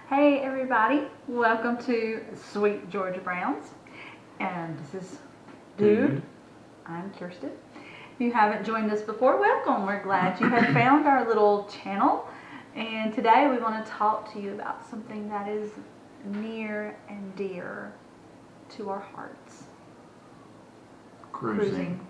Hey everybody, welcome to Sweet Georgia Browns. And this is Dude. I'm Kirsten. If you haven't joined us before, welcome. We're glad you have found our little channel. And today we want to talk to you about something that is near and dear to our hearts. Cruising.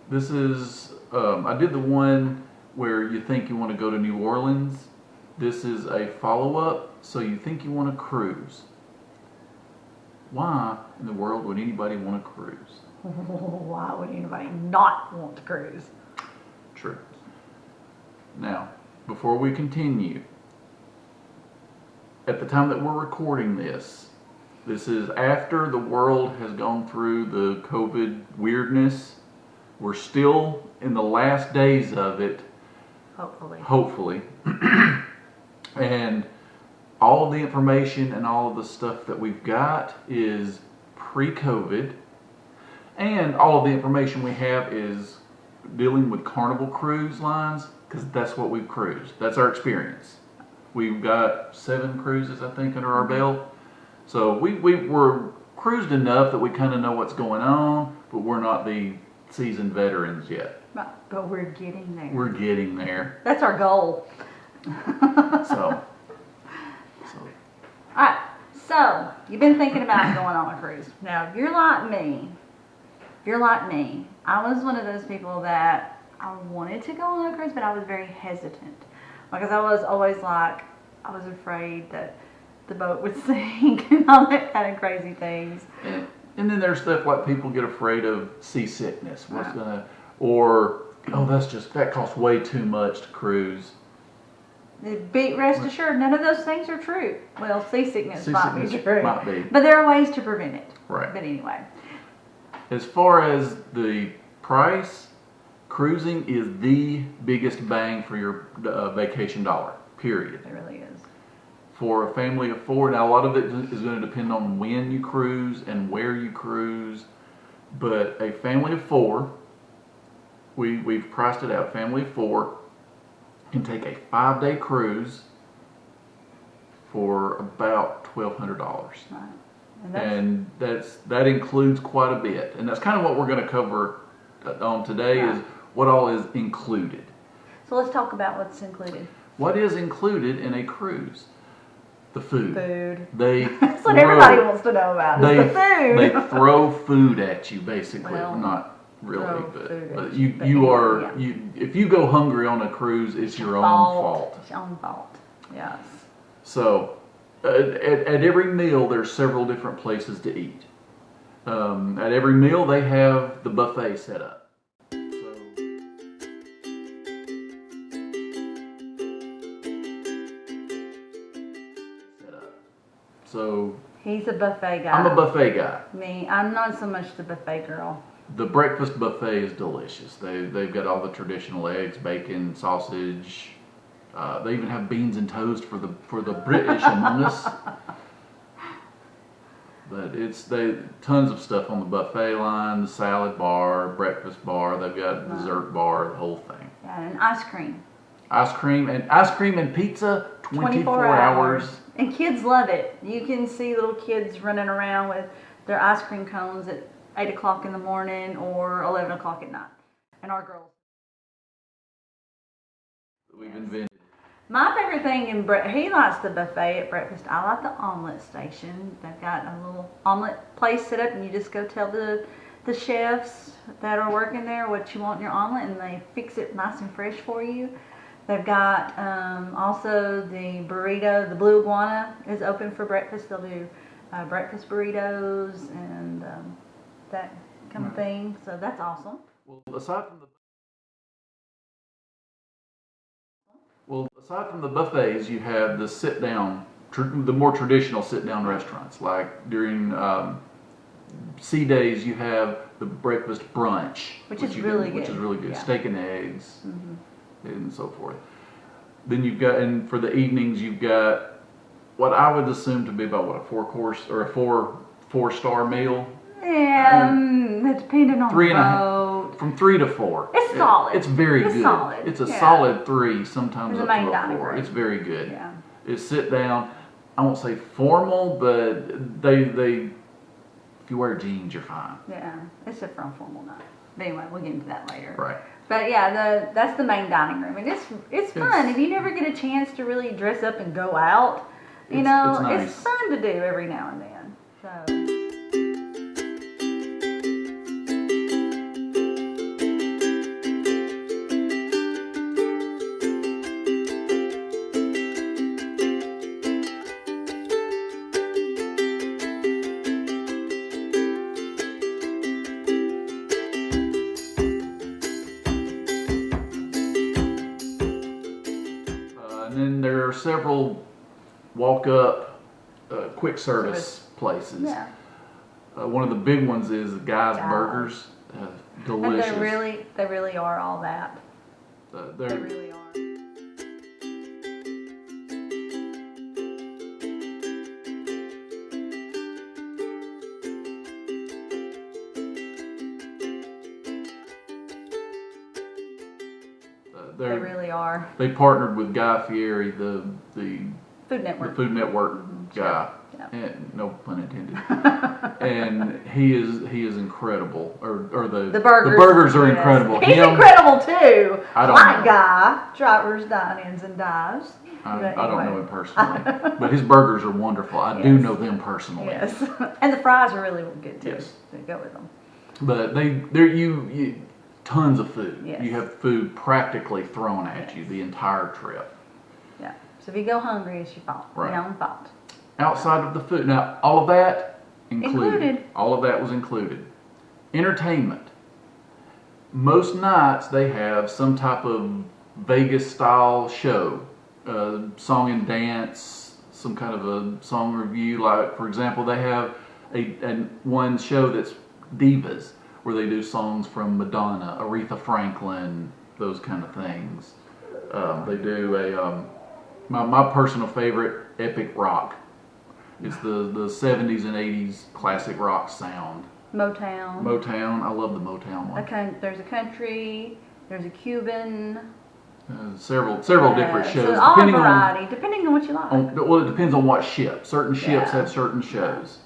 This is, I did the one where you think you want to go to New Orleans. This is a follow-up, so you think you want to cruise. Why in the world would anybody want to cruise? Why would anybody not want to cruise? True. Now, before we continue, at the time that we're recording this is after the world has gone through the COVID weirdness. We're still in the last days of it. Hopefully. And all of the information and all of the stuff that we've got is pre-COVID. And all of the information we have is dealing with Carnival Cruise Lines, because that's what we've cruised. That's our experience. We've got 7 cruises, I think, under our belt. So we're cruised enough that we kind of know what's going on, but we're not the seasoned veterans yet. But we're getting there. We're getting there. That's our goal. Alright, so you've been thinking about going on a cruise. Now, if you're like me, I was one of those people that I wanted to go on a cruise, but I was very hesitant. Because I was always like, I was afraid that the boat would sink and all that kind of crazy things. And then there's stuff like people get afraid of seasickness. That costs way too much to cruise. Rest assured, none of those things are true. Well, seasickness might be true. Might be. But there are ways to prevent it. Right. But anyway. As far as the price, cruising is the biggest bang for your vacation dollar, period. It really is. For a family of 4, now a lot of it is going to depend on when you cruise and where you cruise, but a family of 4, we've priced it out. Family of 4 can take a 5-day cruise for about $1,200. Right. And that includes quite a bit. And that's kind of what we're going to cover on today, is what all is included. So let's talk about what's included. What is included in a cruise? The food. That's what everybody wants to know about. The food. They throw food at you, basically. Well, not really, but yeah. if you go hungry on a cruise, it's your own fault. It's your own fault. Yes. So, at every meal, there's several different places to eat. At every meal, they have the buffet set up. So he's a buffet guy. I'm a buffet guy. Me, I'm not so much the buffet girl. The breakfast buffet is delicious. They've got all the traditional eggs, bacon, sausage. They even have beans and toast for the British among us. But tons of stuff on the buffet line: the salad bar, breakfast bar. They've got dessert bar, the whole thing. Yeah, and ice cream. Ice cream and pizza 24 hours. And kids love it. You can see little kids running around with their ice cream cones at 8 o'clock in the morning or 11 o'clock at night. And our girls. We've invented. My favorite thing he likes the buffet at breakfast. I like the omelet station. They've got a little omelet place set up, and you just go tell the chefs that are working there what you want in your omelet, and they fix it nice and fresh for you. They've got also the burrito. The Blue Iguana is open for breakfast. They'll do breakfast burritos and that kind of thing. So that's awesome. Well, aside from the buffets, you have the sit-down, the more traditional sit-down restaurants. Like during sea days, you have the breakfast brunch, which is really good. Yeah. Steak and eggs. Mm-hmm. And so forth. Then you've got, and for the evenings, you've got what I would assume to be about a 4-course or a 4-star meal. Yeah, depending on the boat. From 3 to 4. It's solid. It's very good. Solid. It's a solid 3, sometimes up to a 4. Room. It's very good. Yeah. It's sit down. I won't say formal, but they if you wear jeans, you're fine. Yeah, it's a formal night. But anyway, we'll get into that later. Right. But yeah, that's the main dining room, and it's fun. If you never get a chance to really dress up and go out, you know, it's nice. it's fun to do every now and then. So. And then there are several walk-up quick service places. Yeah. One of the big ones is Guy's Guy's. Burgers. And Delicious. they really are all that. They They're really are. They really are. They partnered with Guy Fieri, the Food Network. Food Network guy. Yeah. And, no pun intended. And he is incredible. Or the burgers are yes. incredible. He's incredible too. I don't My know. guy, Drivers, Dine-Ins, and Dives. I But don't anyway. know him personally, but his burgers are wonderful. I do Yes. know them personally. Yes, and the fries are really good too. Yes. So go with them. But they're you tons of food. Yes. You have food practically thrown at you the entire trip. Yeah. So if you go hungry, it's your fault. Right. Your own fault. Outside of the food, now all of that Included. All of that was included. Entertainment. Most nights they have some type of Vegas style show, song and dance, some kind of a song review. Like for example, they have a one show that's Divas, where they do songs from Madonna, Aretha Franklin, those kind of things. They do a my personal favorite, Epic Rock. It's the 70s and 80s classic rock sound. Motown. Motown, I love the Motown one. There's a country. There's a Cuban. Several different shows, So all depending variety, depending on what you like. well, it depends on what ship. Certain ships Yeah. have certain shows,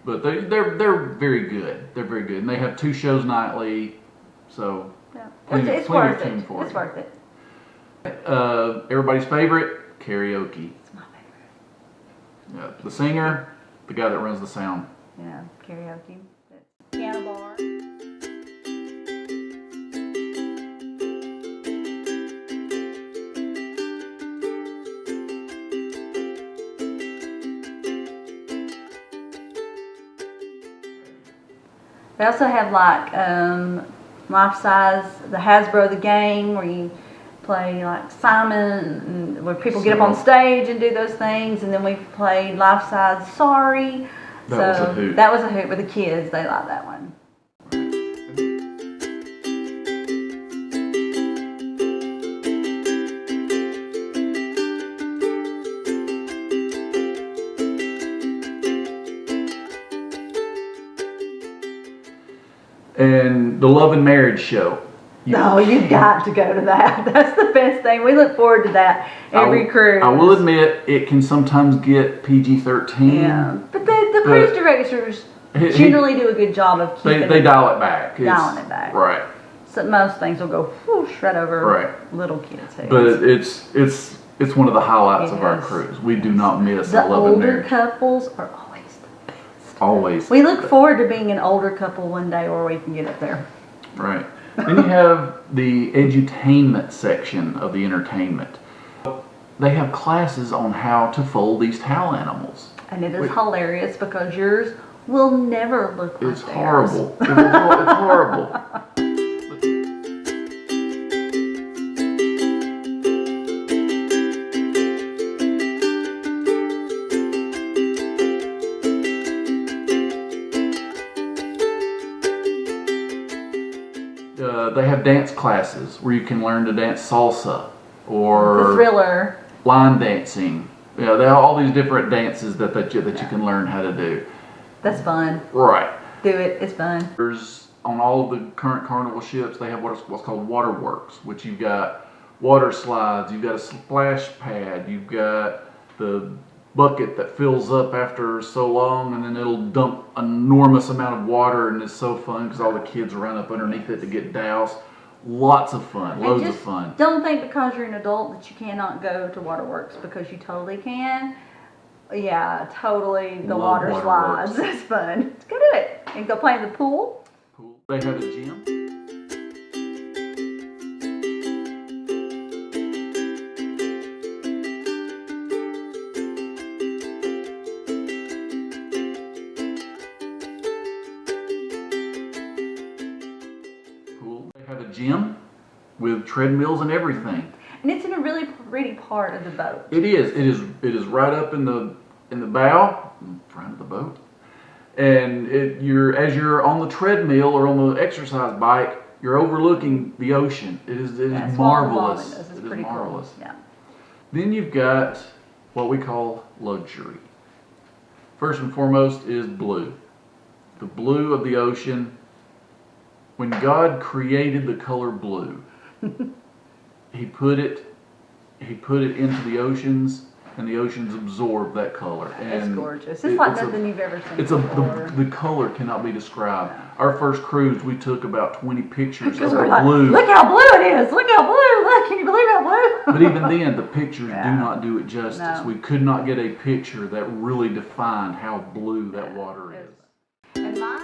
but they're very good. They're very good, and they have 2 shows nightly. So Yeah. plenty- It's plenty of worth tune it. for It's you. worth it. Everybody's favorite, karaoke. It's my favorite. The singer, the guy that runs the sound. Yeah, karaoke. Piano bar. They also have like life size, the Hasbro the game where you play like Simon, and where people get up on stage and do those things, and then we played life size Sorry. That was a hoot. That was a hoot with the kids. They like that one. And the Love and Marriage show. No, you've got to go to that. That's the best thing. We look forward to that every cruise. I will admit, it can sometimes get PG-13. Yeah, but the cruise directors generally do a good job of keeping They dial it back. Dialing it back. Right. So most things will go whoosh right over Right. little kids' heads. But it's one of the highlights of our Yes. cruise. We do not miss The a Love and older Marriage. couples are always the best. Always. We look forward to being an older couple one day where we can get up there. Right. Then you have the edutainment section of the entertainment. They have classes on how to fold these towel animals. And it is hilarious because yours will never look like It's theirs. horrible. It's horrible. They have dance classes where you can learn to dance salsa or The Thriller. line dancing. Yeah, they have all these different dances that you can learn how to do. That's fun. Right. Do it. It's fun. There's on all of the current Carnival ships, they have what's called waterworks, which you've got water slides, you've got a splash pad, you've got the bucket that fills up after so long, and then it'll dump an enormous amount of water, and it's so fun because all the kids run up underneath it to get doused. Lots of fun, loads of fun. Don't think because you're an adult that you cannot go to waterworks, because you totally can. Yeah, totally. The Love water waterworks. slides. It's fun. Let's go do it. And go play in the pool. Cool. They have a gym. They have a gym with treadmills and everything. And it's in a really pretty part of the boat. It is. It is right up in the bow, in front of the boat. And as you're on the treadmill or on the exercise bike, you're overlooking the ocean. It is That's marvelous. What It's It is pretty marvelous. cool. Yeah. Then you've got what we call luxury. First and foremost is blue. The blue of the ocean. When God created the color blue, He put it into the oceans, and the oceans absorb that color. It's And gorgeous. It's like it's nothing you've ever seen It's before. the color cannot be described. No. Our first cruise, we took about 20 pictures of Because the we're like, blue. look how blue it is. Look how blue. Look, can you believe how blue? But even then, the pictures Yeah. do not do it justice. No. We could not get a picture that really defined how blue that water is. And mine.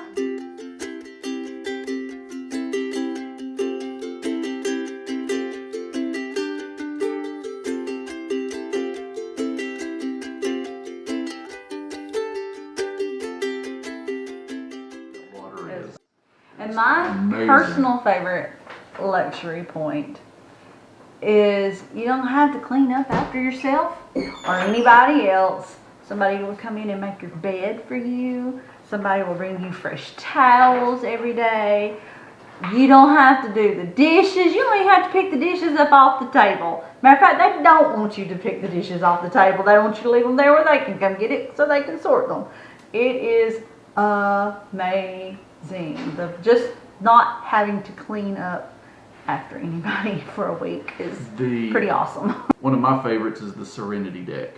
That water is. And my Amazing. personal favorite luxury point is you don't have to clean up after yourself or anybody else. Somebody will come in and make your bed for you. Somebody will bring you fresh towels every day. You don't have to do the dishes. You don't even have to pick the dishes up off the table. Matter of fact, they don't want you to pick the dishes off the table. They want you to leave them there where they can come get it so they can sort them. It is amazing. Just not having to clean up after anybody for a week is pretty awesome. One of my favorites is the Serenity deck.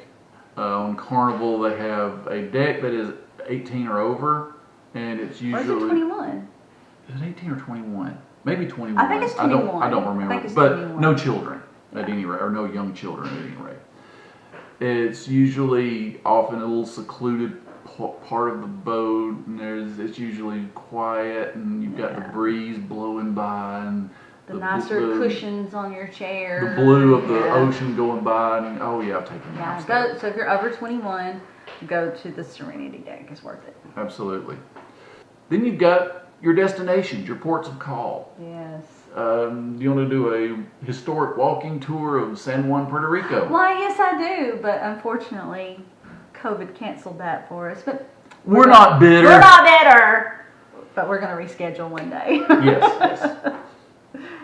On Carnival, they have a deck that is 18 or over, and it's Or usually. is it 21? Is it 18 or 21? Maybe 21. I think it's 21. I don't I remember. think it's but 21. no children at Yeah. any rate, or no young children at any rate. It's usually off in a little secluded part of the boat, and it's usually quiet, and you've got the Yeah. breeze blowing by, and The nicer cushions on your chair. the blue of the Yeah. ocean going by, and oh yeah, I've taken Yeah, naps go. there. So if you're over 21, go to the Serenity deck. It's worth it. Absolutely. Then you've got your destinations, your ports of call. Yes. You want to do a historic walking tour of San Juan, Puerto Rico? Why, yes, I do. But unfortunately, COVID canceled that for us. But We're not bitter. We're not better. But we're going to reschedule one day. Yes.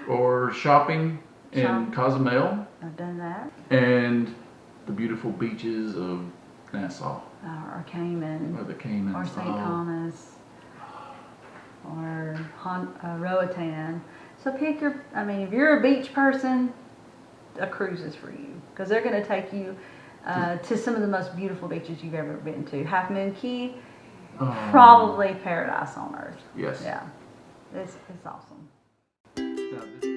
Or shopping in Shop. Cozumel I've done that. and the beautiful beaches of Nassau, Or Cayman. or the Caymans. Or St. Oh, Thomas. Or Roatan. So pick your, if you're a beach person, a cruise is for you. Because they're going to take you to some of the most beautiful beaches you've ever been to. Half Moon Key, probably paradise on earth. Yes. Yeah. It's awesome. Now, this-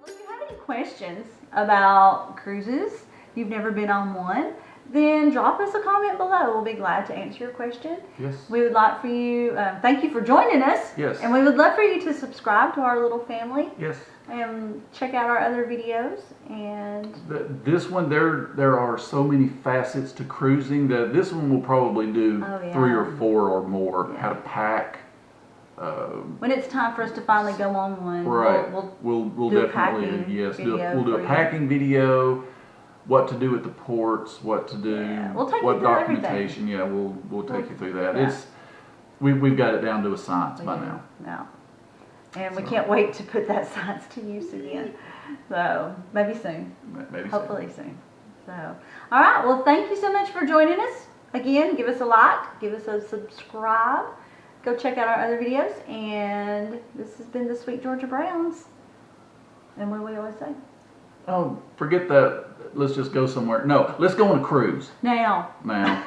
If you have any questions about cruises, you've never been on one, then drop us a comment below. We'll be glad to answer your question. Yes. We would like for you, thank you for joining us. Yes. And we would love for you to subscribe to our little family Yes. and check out our other videos. And This one, there are so many facets to cruising that this one will probably do Oh, yeah. 3 or 4 or more. Yeah. How to pack. when it's time for us to finally go on one, Right. we'll We'll do a definitely packing we'll do video a for you. packing video. what to do at the ports, what to do, Yeah, we'll take you what through everything. documentation. Yeah, we'll take you through that. Yeah. It's we've got it down to a science by now. No. And we So. can't wait to put that science to use again. So maybe soon. Maybe so. Hopefully soon. So, all right. Well, thank you so much for joining us. Again, give us a like, give us a subscribe. Go check out our other videos. And this has been the Sweet Georgia Browns. And what do we always say? Oh, forget that. Let's just go somewhere. No, let's go on a cruise Now. now.